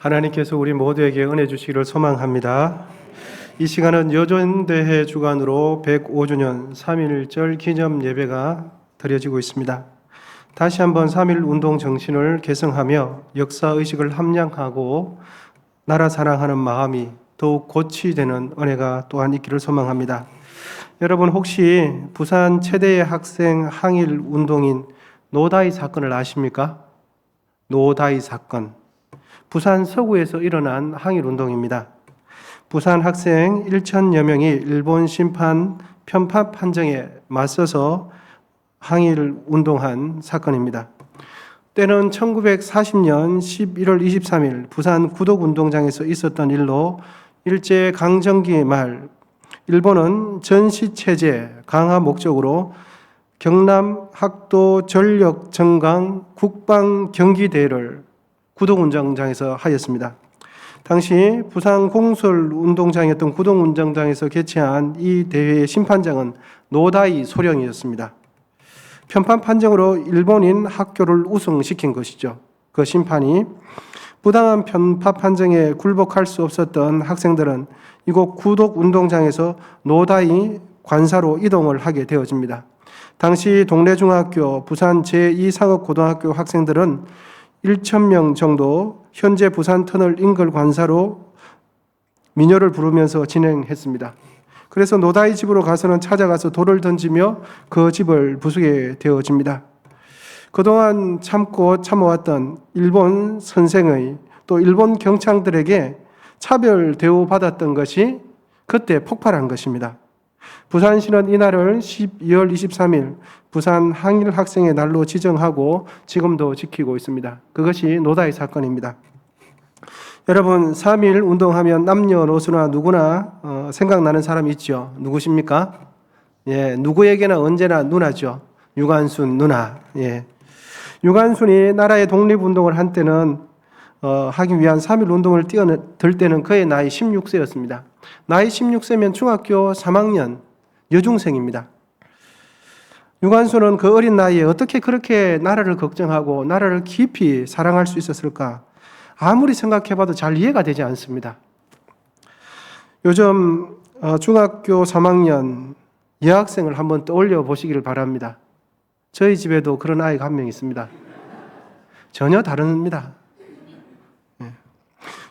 하나님께서 우리 모두에게 은혜 주시기를 소망합니다. 이 시간은 여전대회 주간으로 105주년 3.1절 기념 예배가 드려지고 있습니다. 다시 한번 3.1 운동 정신을 계승하며 역사의식을 함양하고 나라 사랑하는 마음이 더욱 고취되는 은혜가 또한 있기를 소망합니다. 여러분 혹시 부산 최대의 학생 항일 운동인 노다이 사건을 아십니까? 노다이 사건. 부산 서구에서 일어난 항일운동입니다. 부산 학생 1천여 명이 일본 심판 편파 판정에 맞서서 항일운동한 사건입니다. 때는 1940년 11월 23일 부산 구독운동장에서 있었던 일로 일제강점기 말 일본은 전시체제 강화 목적으로 경남 학도 전력 정강 국방 경기대회를 구독운동장에서 하였습니다. 당시 부산 공설운동장이었던 구독운동장에서 개최한 이 대회의 심판장은 노다이 소령이었습니다. 편파 판정으로 일본인 학교를 우승시킨 것이죠. 그 심판이 부당한 편파 판정에 굴복할 수 없었던 학생들은 이곳 구독운동장에서 노다이 관사로 이동을 하게 되어집니다. 당시 동래중학교, 부산 제2상업고등학교 학생들은 1,000명 정도 현재 부산 터널 인근 관사로 민요를 부르면서 진행했습니다. 그래서 노다이 집으로 가서는 찾아가서 돌을 던지며 그 집을 부수게 되어집니다. 그동안 참고 참아왔던 일본 선생의 또 일본 경찰들에게 차별 대우받았던 것이 그때 폭발한 것입니다. 부산시는 이날을 12월 23일 부산 항일 학생의 날로 지정하고 지금도 지키고 있습니다. 그것이 노다이 사건입니다. 여러분 3.1 운동하면 남녀노소나 누구나 생각나는 사람이 있죠. 누구십니까? 예, 누구에게나 언제나 누나죠. 유관순 누나. 예. 유관순이 나라의 독립운동을 한 때는 하기 위한 3.1 운동을 뛰어들 때는 그의 나이 16세였습니다. 나이 16세면 중학교 3학년 여중생입니다. 유관순은 그 어린 나이에 어떻게 그렇게 나라를 걱정하고 나라를 깊이 사랑할 수 있었을까? 아무리 생각해봐도 잘 이해가 되지 않습니다. 요즘 중학교 3학년 여학생을 한번 떠올려 보시기를 바랍니다. 저희 집에도 그런 아이가 한 명 있습니다. 전혀 다릅니다.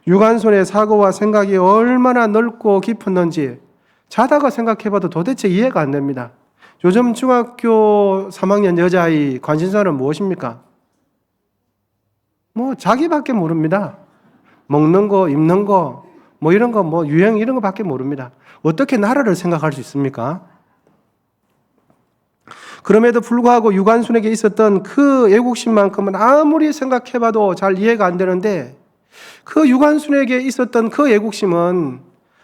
유관순의 사고와 생각이 얼마나 넓고 깊었는지 자다가 생각해봐도 도대체 이해가 안 됩니다. 요즘 중학교 3학년 여자아이 관심사는 무엇입니까? 자기밖에 모릅니다. 먹는 거, 입는 거, 이런 거, 유행 이런 거 밖에 모릅니다. 어떻게 나라를 생각할 수 있습니까? 그럼에도 불구하고 유관순에게 있었던 그 애국심만큼은 아무리 생각해봐도 잘 이해가 안 되는데 그 유관순에게 있었던 그 애국심은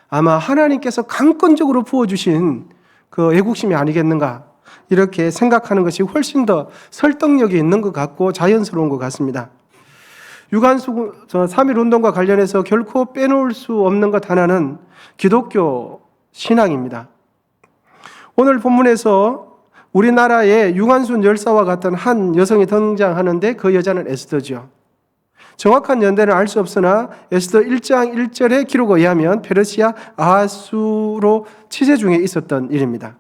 아마 하나님께서 강권적으로 부어주신 그 애국심이 아니겠는가 이렇게 생각하는 것이 훨씬 더 설득력이 있는 것 같고 자연스러운 것 같습니다. 유관순 3.1 운동과 관련해서 결코 빼놓을 수 없는 것 하나는 기독교 신앙입니다. 오늘 본문에서 우리나라에 유관순 열사와 같은 한 여성이 등장하는데 그 여자는 에스더죠. 정확한 연대는 알 수 없으나 에스더 1장 1절의 기록에 의하면 페르시아 아하수로 치제 중에 있었던 일입니다.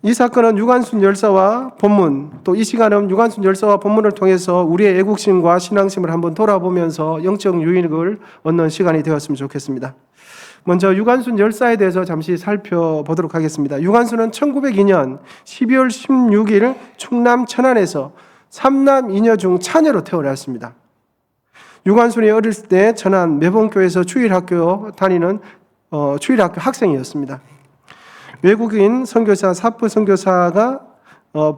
이 사건은 유관순 열사와 본문, 또 이 시간은 유관순 열사와 본문을 통해서 우리의 애국심과 신앙심을 한번 돌아보면서 영적 유익을 얻는 시간이 되었으면 좋겠습니다. 먼저 유관순 열사에 대해서 잠시 살펴보도록 하겠습니다. 유관순은 1902년 12월 16일 충남 천안에서 3남 2녀 중 차녀로 태어났습니다. 유관순이 어렸을 때 천안 매봉교에서 주일학교 다니는 주일학교 학생이었습니다. 외국인 선교사 사프 선교사의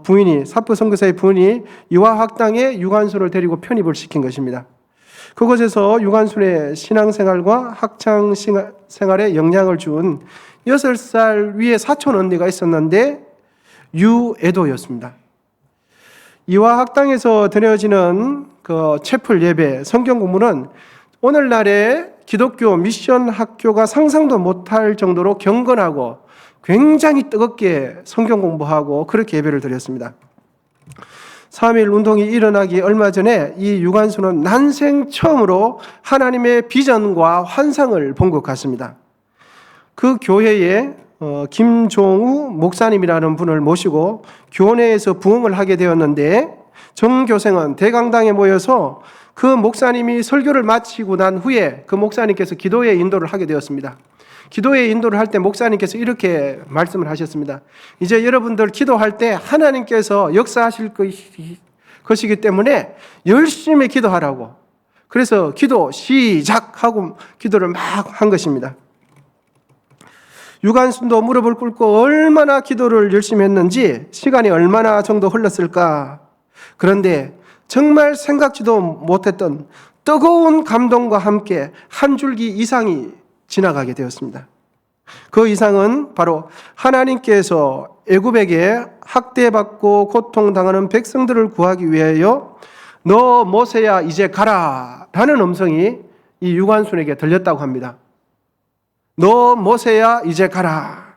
부인이 이화학당에 유관순을 데리고 편입을 시킨 것입니다. 그곳에서 유관순의 신앙생활과 학창생활에 영향을 준 6살 위에 사촌 언니가 있었는데 유애도였습니다. 이화학당에서 드려지는 그 채플 예배, 성경 공부는 오늘날의 기독교 미션 학교가 상상도 못할 정도로 경건하고 굉장히 뜨겁게 성경 공부하고 그렇게 예배를 드렸습니다. 3.1 운동이 일어나기 얼마 전에 이 유관순은 난생 처음으로 하나님의 비전과 환상을 본 것 같습니다. 그 교회에 김종우 목사님이라는 분을 모시고 교내에서 부흥을 하게 되었는데, 정교생은 대강당에 모여서 그 목사님이 설교를 마치고 난 후에 그 목사님께서 기도의 인도를 하게 되었습니다. 기도의 인도를 할 때 목사님께서 이렇게 말씀을 하셨습니다. 이제 여러분들 기도할 때 하나님께서 역사하실 것이기 때문에 열심히 기도하라고. 그래서 기도 시작하고 기도를 막 한 것입니다. 유관순도 무릎을 꿇고 얼마나 기도를 열심히 했는지 시간이 얼마나 정도 흘렀을까. 그런데 정말 생각지도 못했던 뜨거운 감동과 함께 한 줄기 이상이 지나가게 되었습니다. 그 이상은 바로 하나님께서 애굽에게 학대받고 고통당하는 백성들을 구하기 위하여 너 모세야 이제 가라 라는 음성이 이 유관순에게 들렸다고 합니다. 너 모세야 이제 가라.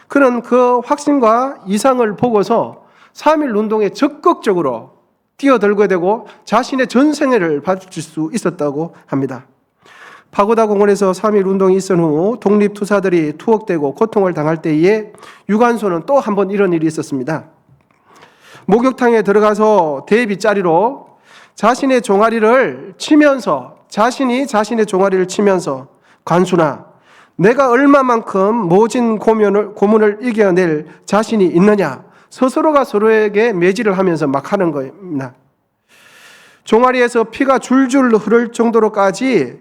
그는 그 확신과 이상을 보고서 3.1 운동에 적극적으로 뛰어들게 되고 자신의 전생애를 바칠 수 있었다고 합니다. 파고다 공원에서 3.1 운동이 있은 후 독립투사들이 투옥되고 고통을 당할 때에 유관순은 또 한 번 이런 일이 있었습니다. 목욕탕에 들어가서 대비짜리로 자신의 종아리를 치면서 관순아, 내가 얼마만큼 모진 고문을 이겨낼 자신이 있느냐, 스스로가 서로에게 매질을 하면서 막 하는 겁니다. 종아리에서 피가 줄줄 흐를 정도로까지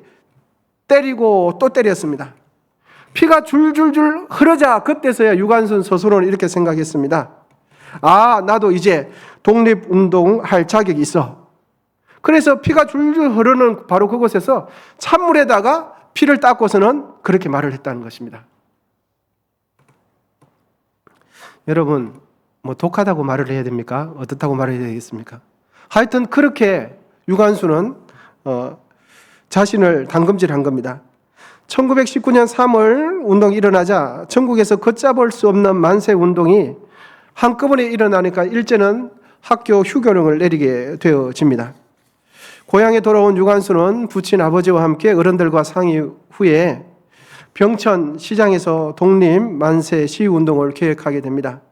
때리고 또 때렸습니다. 피가 줄줄줄 흐르자 그때서야 유관순 스스로는 이렇게 생각했습니다. 아, 나도 이제 독립운동할 자격이 있어. 그래서 피가 줄줄 흐르는 바로 그곳에서 찬물에다가 피를 닦고서는 그렇게 말을 했다는 것입니다. 여러분, 뭐 독하다고 말을 해야 됩니까? 어떻다고 말을 해야 되겠습니까? 하여튼 그렇게 유관순은 자신을 담금질한 겁니다. 1919년 3월 운동이 일어나자 전국에서 걷잡을 수 없는 만세 운동이 한꺼번에 일어나니까 일제는 학교 휴교령을 내리게 되어집니다. 고향에 돌아온 유관순은 부친 아버지와 함께 어른들과 상의 후에 병천 시장에서 독립 만세 시위운동을 계획하게 됩니다.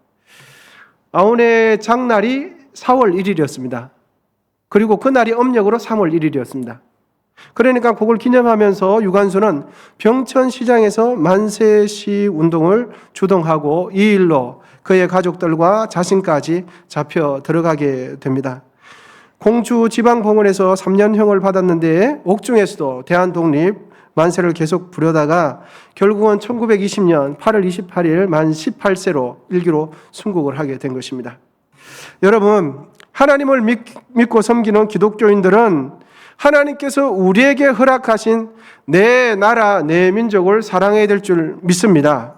아운의 장날이 4월 1일이었습니다. 그리고 그날이 âm력으로 3월 1일이었습니다. 그러니까 그걸 기념하면서 유관순은 병천 시장에서 만세 시위운동을 주동하고 이 일로 그의 가족들과 자신까지 잡혀 들어가게 됩니다. 공주 지방봉원에서 3년형을 받았는데 옥중에서도 대한독립 만세를 계속 부려다가 결국은 1920년 8월 28일 만 18세로 일기로 순국을 하게 된 것입니다. 여러분, 하나님을 믿고 섬기는 기독교인들은 하나님께서 우리에게 허락하신 내 나라, 내 민족을 사랑해야 될 줄 믿습니다.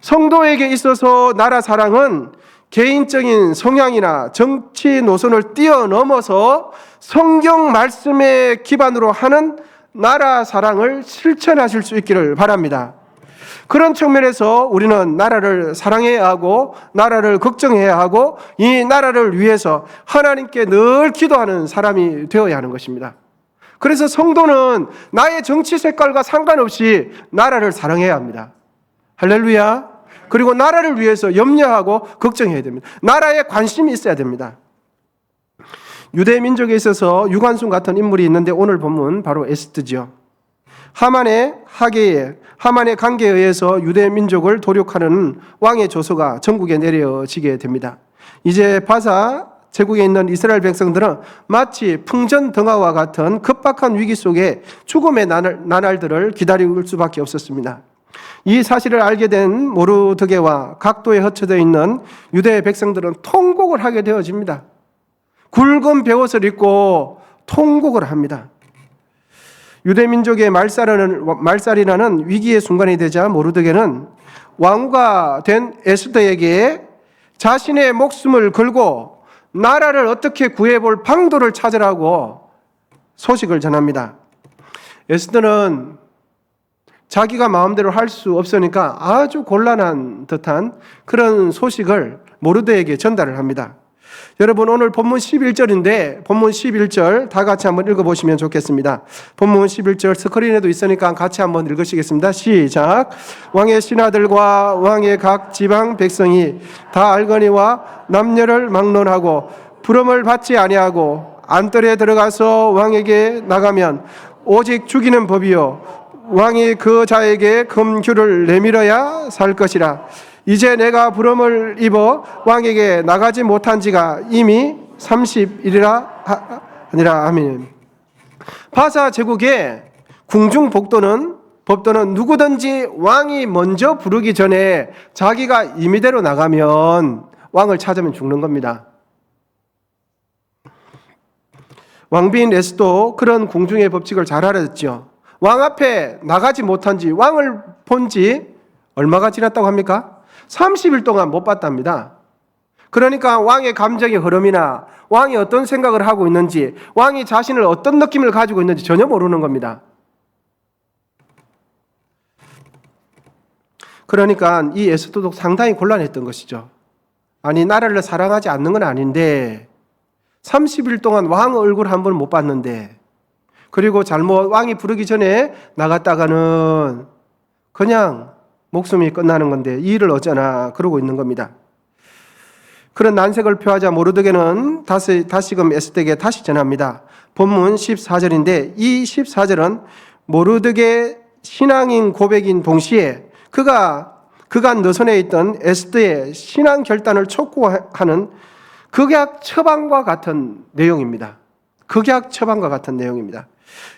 성도에게 있어서 나라 사랑은 개인적인 성향이나 정치 노선을 뛰어넘어서 성경 말씀에 기반으로 하는 나라 사랑을 실천하실 수 있기를 바랍니다. 그런 측면에서 우리는 나라를 사랑해야 하고 나라를 걱정해야 하고 이 나라를 위해서 하나님께 늘 기도하는 사람이 되어야 하는 것입니다. 그래서 성도는 나의 정치 색깔과 상관없이 나라를 사랑해야 합니다. 할렐루야. 그리고 나라를 위해서 염려하고 걱정해야 됩니다. 나라에 관심이 있어야 됩니다. 유대 민족에 있어서 유관순 같은 인물이 있는데 오늘 본문 바로 에스더죠. 하만의 관계에 의해서 유대 민족을 도륙하는 왕의 조서가 전국에 내려지게 됩니다. 이제 바사 제국에 있는 이스라엘 백성들은 마치 풍전등화와 같은 급박한 위기 속에 죽음의 나날들을 기다릴 수밖에 없었습니다. 이 사실을 알게 된 모르드게와 각도에 흩어져 있는 유대 백성들은 통곡을 하게 되어집니다. 굵은 베옷을 입고 통곡을 합니다. 유대 민족의 말살이라는 위기의 순간이 되자 모르드게는 왕후가 된 에스더에게 자신의 목숨을 걸고 나라를 어떻게 구해볼 방도를 찾으라고 소식을 전합니다. 에스더는 자기가 마음대로 할 수 없으니까 아주 곤란한 듯한 그런 소식을 모르드게에게 전달을 합니다. 여러분 오늘 본문 11절인데 본문 11절 다 같이 한번 읽어보시면 좋겠습니다. 본문 11절 스크린에도 있으니까 같이 한번 읽으시겠습니다. 시작. 왕의 신하들과 왕의 각 지방 백성이 다 알거니와 남녀를 막론하고 부름을 받지 아니하고 안뜰에 들어가서 왕에게 나가면 오직 죽이는 법이요 왕이 그 자에게 금규를 내밀어야 살 것이라. 이제 내가 부름을 입어 왕에게 나가지 못한 지가 이미 30일이라 아니라. 아멘. 바사 제국의 궁중 법도는 누구든지 왕이 먼저 부르기 전에 자기가 임의대로 나가면 왕을 찾으면 죽는 겁니다. 왕비인 에스도 그런 궁중의 법칙을 잘 알았죠. 왕 앞에 나가지 못한 지, 왕을 본 지 얼마가 지났다고 합니까? 30일 동안 못 봤답니다. 그러니까 왕의 감정의 흐름이나 왕이 어떤 생각을 하고 있는지, 왕이 자신을 어떤 느낌을 가지고 있는지 전혀 모르는 겁니다. 그러니까 이 에스더도 상당히 곤란했던 것이죠. 아니, 나라를 사랑하지 않는 건 아닌데 30일 동안 왕 얼굴 한 번 못 봤는데, 그리고 잘못 왕이 부르기 전에 나갔다가는 그냥 목숨이 끝나는 건데 이 일을 어쩌나 그러고 있는 겁니다. 그런 난색을 표하자 모르드게는 다시금 에스더에게 다시 전합니다. 본문 14절인데 이 14절은 모르드게 신앙인 고백인 동시에 그간 너선에 있던 에스더의 신앙 결단을 촉구하는 극약 처방과 같은 내용입니다. 극약 처방과 같은 내용입니다.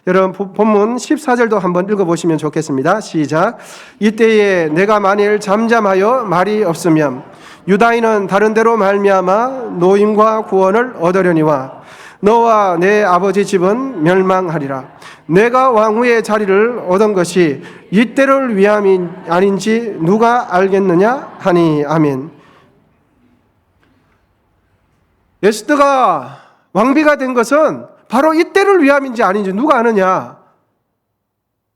여러분 본문 14절도 한번 읽어보시면 좋겠습니다. 시작. 이때에 내가 만일 잠잠하여 말이 없으면 유다인은 다른 데로 말미암아 노임과 구원을 얻으려니와 너와 내 아버지 집은 멸망하리라. 내가 왕후의 자리를 얻은 것이 이때를 위함이 아닌지 누가 알겠느냐 하니. 아멘. 에스더가 왕비가 된 것은 바로 이때를 위함인지 아닌지 누가 아느냐?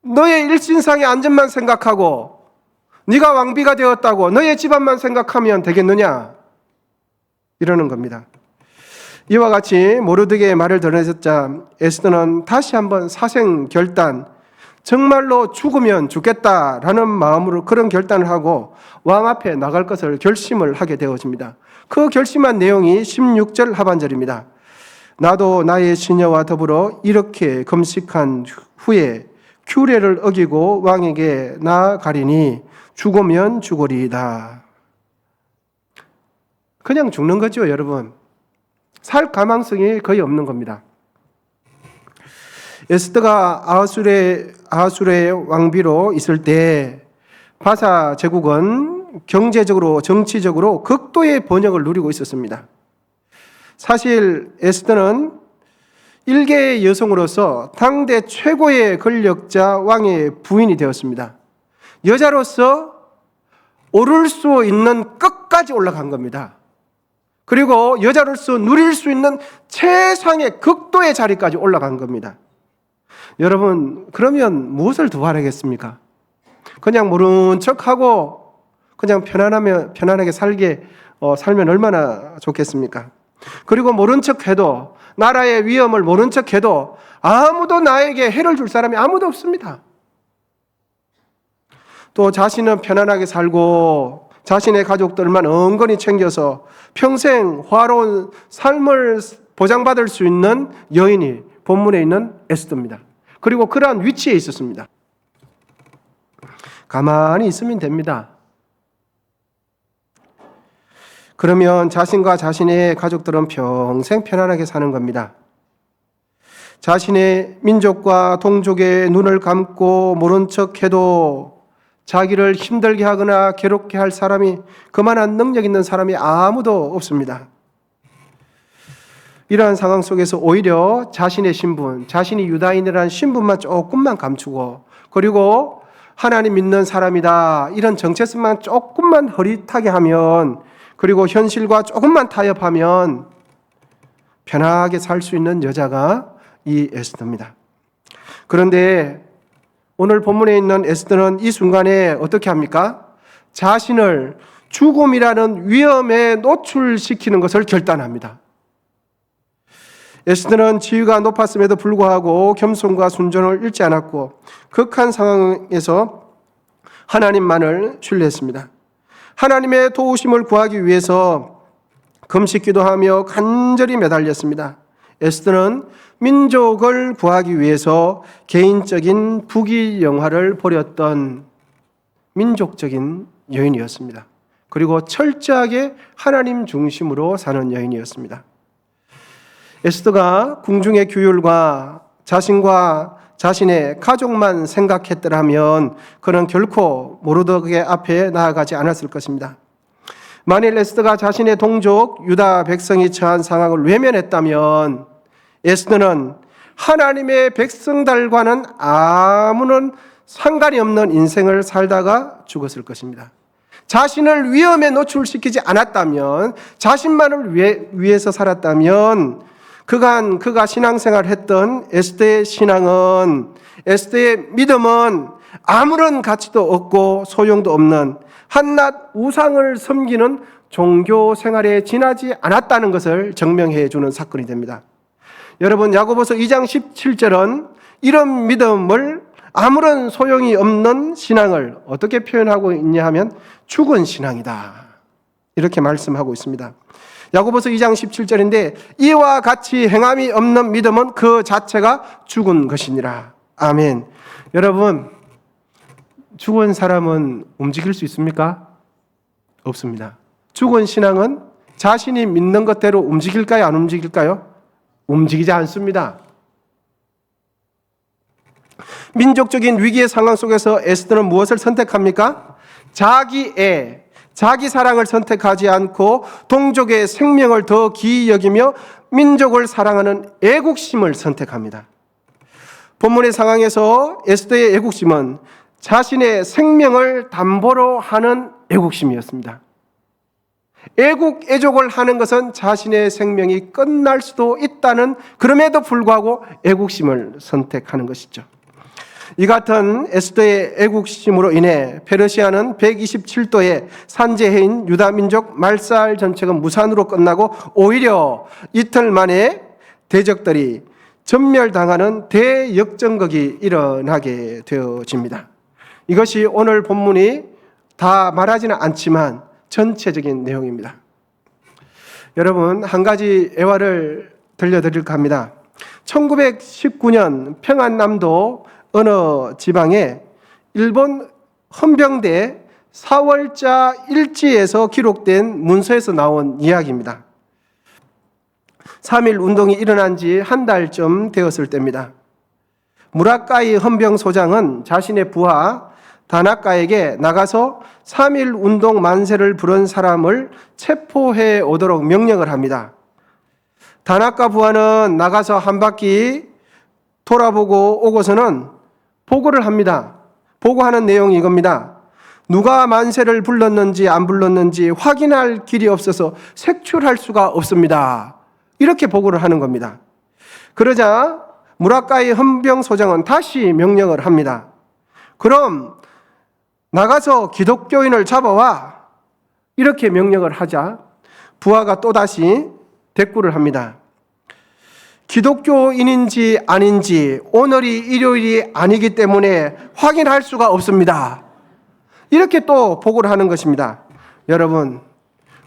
너의 일신상의 안전만 생각하고 네가 왕비가 되었다고 너의 집안만 생각하면 되겠느냐? 이러는 겁니다. 이와 같이 모르드게의 말을 들어내자 에스더는 다시 한번 사생 결단, 정말로 죽으면 죽겠다라는 마음으로 그런 결단을 하고 왕 앞에 나갈 것을 결심을 하게 되어집니다. 그 결심한 내용이 16절 하반절입니다. 나도 나의 시녀와 더불어 이렇게 금식한 후에 규례를 어기고 왕에게 나아가리니 죽으면 죽으리이다. 그냥 죽는 거죠, 여러분. 살 가망성이 거의 없는 겁니다. 에스더가 아하수르의 왕비로 있을 때 바사 제국은 경제적으로 정치적으로 극도의 번영을 누리고 있었습니다. 사실 에스더는 일개의 여성으로서 당대 최고의 권력자 왕의 부인이 되었습니다. 여자로서 오를 수 있는 끝까지 올라간 겁니다. 그리고 여자로서 누릴 수 있는 최상의 극도의 자리까지 올라간 겁니다. 여러분, 그러면 무엇을 더 바라겠습니까? 그냥 모른 척하고 그냥 편안하게 살면 얼마나 좋겠습니까? 그리고 모른 척해도, 나라의 위험을 모른 척해도 아무도 나에게 해를 줄 사람이 아무도 없습니다. 또 자신은 편안하게 살고 자신의 가족들만 은근히 챙겨서 평생 화로운 삶을 보장받을 수 있는 여인이 본문에 있는 에스더입니다. 그리고 그러한 위치에 있었습니다. 가만히 있으면 됩니다. 그러면 자신과 자신의 가족들은 평생 편안하게 사는 겁니다. 자신의 민족과 동족의 눈을 감고 모른 척해도 자기를 힘들게 하거나 괴롭게 할 사람이, 그만한 능력 있는 사람이 아무도 없습니다. 이러한 상황 속에서 오히려 자신의 신분, 자신이 유다인이라는 신분만 조금만 감추고, 그리고 하나님 믿는 사람이다 이런 정체성만 조금만 흐릿하게 하면, 그리고 현실과 조금만 타협하면 편하게 살 수 있는 여자가 이 에스더입니다. 그런데 오늘 본문에 있는 에스더는 이 순간에 어떻게 합니까? 자신을 죽음이라는 위험에 노출시키는 것을 결단합니다. 에스더는 지위가 높았음에도 불구하고 겸손과 순종을 잃지 않았고 극한 상황에서 하나님만을 신뢰했습니다. 하나님의 도우심을 구하기 위해서 금식 기도하며 간절히 매달렸습니다. 에스더는 민족을 구하기 위해서 개인적인 부귀영화를 버렸던 민족적인 여인이었습니다. 그리고 철저하게 하나님 중심으로 사는 여인이었습니다. 에스더가 궁중의 규율과 자신과 자신의 가족만 생각했더라면 그는 결코 모르드게 앞에 나아가지 않았을 것입니다. 만일 에스더가 자신의 동족 유다 백성이 처한 상황을 외면했다면 에스더는 하나님의 백성들과는 아무런 상관이 없는 인생을 살다가 죽었을 것입니다. 자신을 위험에 노출시키지 않았다면, 자신만을 위해서 살았다면 그가 신앙생활을 했던 에스더의 신앙은, 에스더의 믿음은 아무런 가치도 없고 소용도 없는 한낱 우상을 섬기는 종교 생활에 지나지 않았다는 것을 증명해 주는 사건이 됩니다. 여러분, 야고보서 2장 17절은 이런 믿음을, 아무런 소용이 없는 신앙을 어떻게 표현하고 있냐 하면 죽은 신앙이다, 이렇게 말씀하고 있습니다. 야고보서 2장 17절인데 이와 같이 행함이 없는 믿음은 그 자체가 죽은 것이니라. 아멘. 여러분, 죽은 사람은 움직일 수 있습니까? 없습니다. 죽은 신앙은 자신이 믿는 것대로 움직일까요? 안 움직일까요? 움직이지 않습니다. 민족적인 위기의 상황 속에서 에스더는 무엇을 선택합니까? 자기 사랑을 선택하지 않고 동족의 생명을 더 귀히 여기며 민족을 사랑하는 애국심을 선택합니다. 본문의 상황에서 에스더의 애국심은 자신의 생명을 담보로 하는 애국심이었습니다. 애국애족을 하는 것은 자신의 생명이 끝날 수도 있다는, 그럼에도 불구하고 애국심을 선택하는 것이죠. 이 같은 에스더의 애국심으로 인해 페르시아는 127도의 산재해인 유다 민족 말살 전쟁은 무산으로 끝나고 오히려 이틀 만에 대적들이 전멸당하는 대역전극이 일어나게 되어집니다. 이것이 오늘 본문이 다 말하지는 않지만 전체적인 내용입니다. 여러분, 한 가지 애화를 들려드릴까 합니다. 1919년 평안남도 어느 지방에 일본 헌병대 4월자 일지에서 기록된 문서에서 나온 이야기입니다. 3.1 운동이 일어난 지 한 달쯤 되었을 때입니다. 무라카이 헌병소장은 자신의 부하 다나카에게 나가서 3.1 운동 만세를 부른 사람을 체포해 오도록 명령을 합니다. 다나카 부하는 나가서 한 바퀴 돌아보고 오고서는 보고를 합니다. 보고하는 내용이 이겁니다. 누가 만세를 불렀는지 안 불렀는지 확인할 길이 없어서 색출할 수가 없습니다. 이렇게 보고를 하는 겁니다. 그러자 무라카이 헌병소장은 다시 명령을 합니다. 그럼 나가서 기독교인을 잡아와, 이렇게 명령을 하자 부하가 또다시 대꾸를 합니다. 기독교인인지 아닌지 오늘이 일요일이 아니기 때문에 확인할 수가 없습니다. 이렇게 또 보고를 하는 것입니다. 여러분,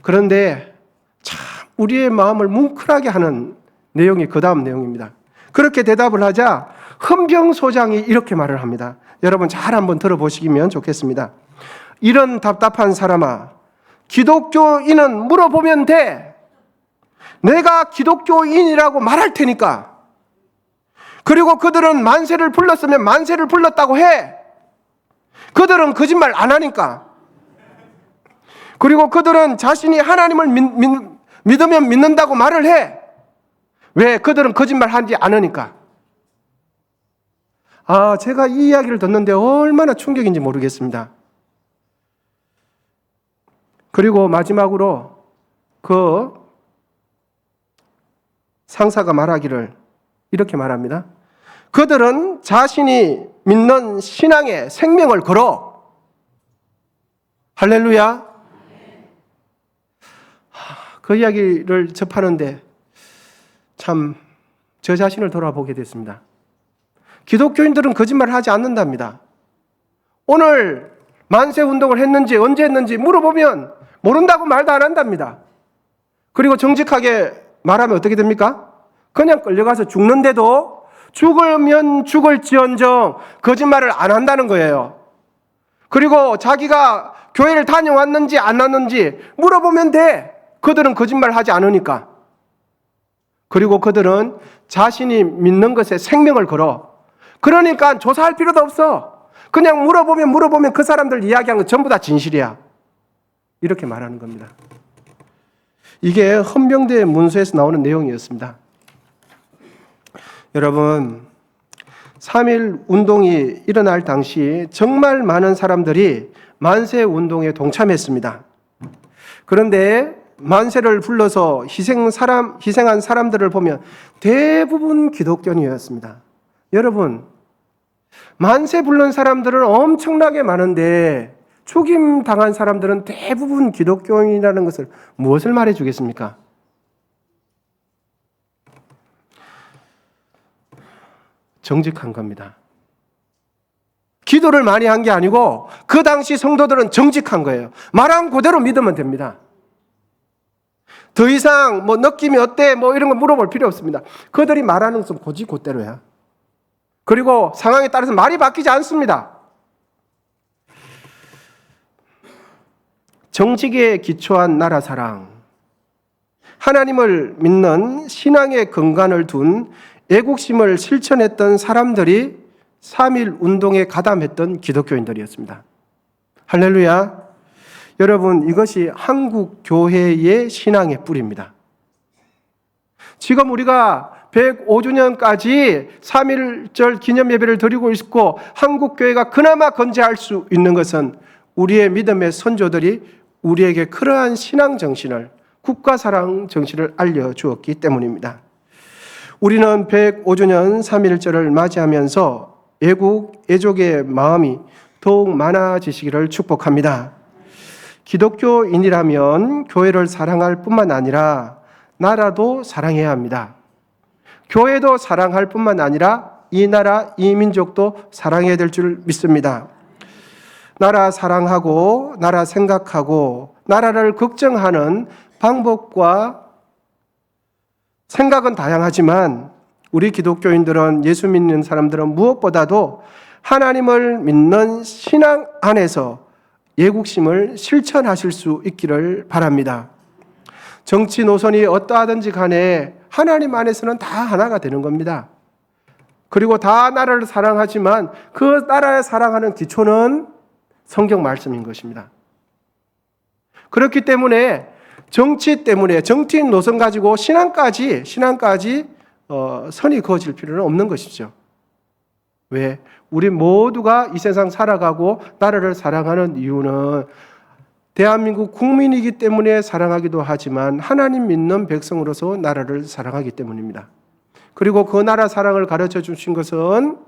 그런데 참 우리의 마음을 뭉클하게 하는 내용이 그 다음 내용입니다. 그렇게 대답을 하자 헌병소장이 이렇게 말을 합니다. 여러분, 잘 한번 들어보시면 좋겠습니다. 이런 답답한 사람아, 기독교인은 물어보면 돼. 내가 기독교인이라고 말할 테니까. 그리고 그들은 만세를 불렀으면 만세를 불렀다고 해. 그들은 거짓말 안 하니까. 그리고 그들은 자신이 하나님을 믿으면 믿는다고 말을 해. 왜? 그들은 거짓말 하지 않으니까. 제가 이 이야기를 듣는데 얼마나 충격인지 모르겠습니다. 그리고 마지막으로 그 상사가 말하기를 이렇게 말합니다. 그들은 자신이 믿는 신앙에 생명을 걸어. 할렐루야. 그 이야기를 접하는데 참 저 자신을 돌아보게 됐습니다. 기독교인들은 거짓말을 하지 않는답니다. 오늘 만세 운동을 했는지 언제 했는지 물어보면 모른다고 말도 안 한답니다. 그리고 정직하게 말하면 어떻게 됩니까? 그냥 끌려가서 죽는데도 죽으면 죽을지언정 거짓말을 안 한다는 거예요. 그리고 자기가 교회를 다녀왔는지 안 왔는지 물어보면 돼. 그들은 거짓말하지 않으니까. 그리고 그들은 자신이 믿는 것에 생명을 걸어. 그러니까 조사할 필요도 없어. 그냥 물어보면 그 사람들 이야기한 건 전부 다 진실이야. 이렇게 말하는 겁니다. 이게 헌병대 문서에서 나오는 내용이었습니다. 여러분, 3.1 운동이 일어날 당시 정말 많은 사람들이 만세 운동에 동참했습니다. 그런데 만세를 불러서 희생한 사람들을 보면 대부분 기독교인이었습니다. 여러분, 만세 부른 사람들은 엄청나게 많은데 죽임 당한 사람들은 대부분 기독교인이라는 것을 무엇을 말해 주겠습니까? 정직한 겁니다. 기도를 많이 한 게 아니고 그 당시 성도들은 정직한 거예요. 말한 그대로 믿으면 됩니다. 더 이상 느낌이 어때 이런 거 물어볼 필요 없습니다. 그들이 말하는 것은 고지 곧대로야. 그리고 상황에 따라서 말이 바뀌지 않습니다. 정직에 기초한 나라 사랑, 하나님을 믿는 신앙의 근간을 둔 애국심을 실천했던 사람들이 3.1 운동에 가담했던 기독교인들이었습니다. 할렐루야. 여러분, 이것이 한국 교회의 신앙의 뿌리입니다. 지금 우리가 105주년까지 3.1절 기념 예배를 드리고 있고 한국 교회가 그나마 건재할 수 있는 것은 우리의 믿음의 선조들이 우리에게 그러한 신앙 정신을, 국가 사랑 정신을 알려주었기 때문입니다. 우리는 105주년 3.1절을 맞이하면서 애국, 애족의 마음이 더욱 많아지시기를 축복합니다. 기독교인이라면 교회를 사랑할 뿐만 아니라 나라도 사랑해야 합니다. 교회도 사랑할 뿐만 아니라 이 나라, 이 민족도 사랑해야 될 줄 믿습니다. 나라 사랑하고 나라 생각하고 나라를 걱정하는 방법과 생각은 다양하지만 우리 기독교인들은, 예수 믿는 사람들은 무엇보다도 하나님을 믿는 신앙 안에서 애국심을 실천하실 수 있기를 바랍니다. 정치 노선이 어떠하든지 간에 하나님 안에서는 다 하나가 되는 겁니다. 그리고 다 나라를 사랑하지만 그 나라를 사랑하는 기초는 성경 말씀인 것입니다. 그렇기 때문에 정치 때문에 정치 노선 가지고 신앙까지 선이 그어질 필요는 없는 것이죠. 왜? 우리 모두가 이 세상 살아가고 나라를 사랑하는 이유는 대한민국 국민이기 때문에 사랑하기도 하지만 하나님 믿는 백성으로서 나라를 사랑하기 때문입니다. 그리고 그 나라 사랑을 가르쳐 주신 것은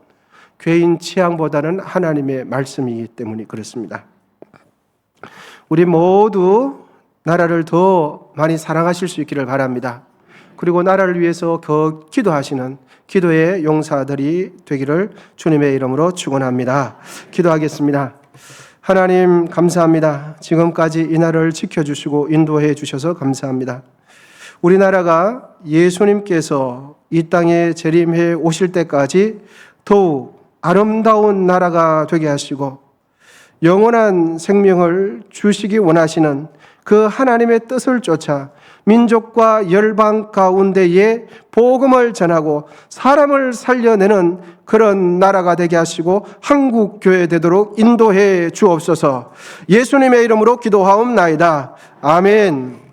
개인 취향보다는 하나님의 말씀이기 때문에 그렇습니다. 우리 모두 나라를 더 많이 사랑하실 수 있기를 바랍니다. 그리고 나라를 위해서 더 기도하시는 기도의 용사들이 되기를 주님의 이름으로 축원합니다. 기도하겠습니다. 하나님 감사합니다. 지금까지 이 나라를 지켜주시고 인도해 주셔서 감사합니다. 우리나라가 예수님께서 이 땅에 재림해 오실 때까지 더욱 아름다운 나라가 되게 하시고 영원한 생명을 주시기 원하시는 그 하나님의 뜻을 쫓아 민족과 열방 가운데에 복음을 전하고 사람을 살려내는 그런 나라가 되게 하시고 한국 교회 되도록 인도해 주옵소서. 예수님의 이름으로 기도하옵나이다. 아멘.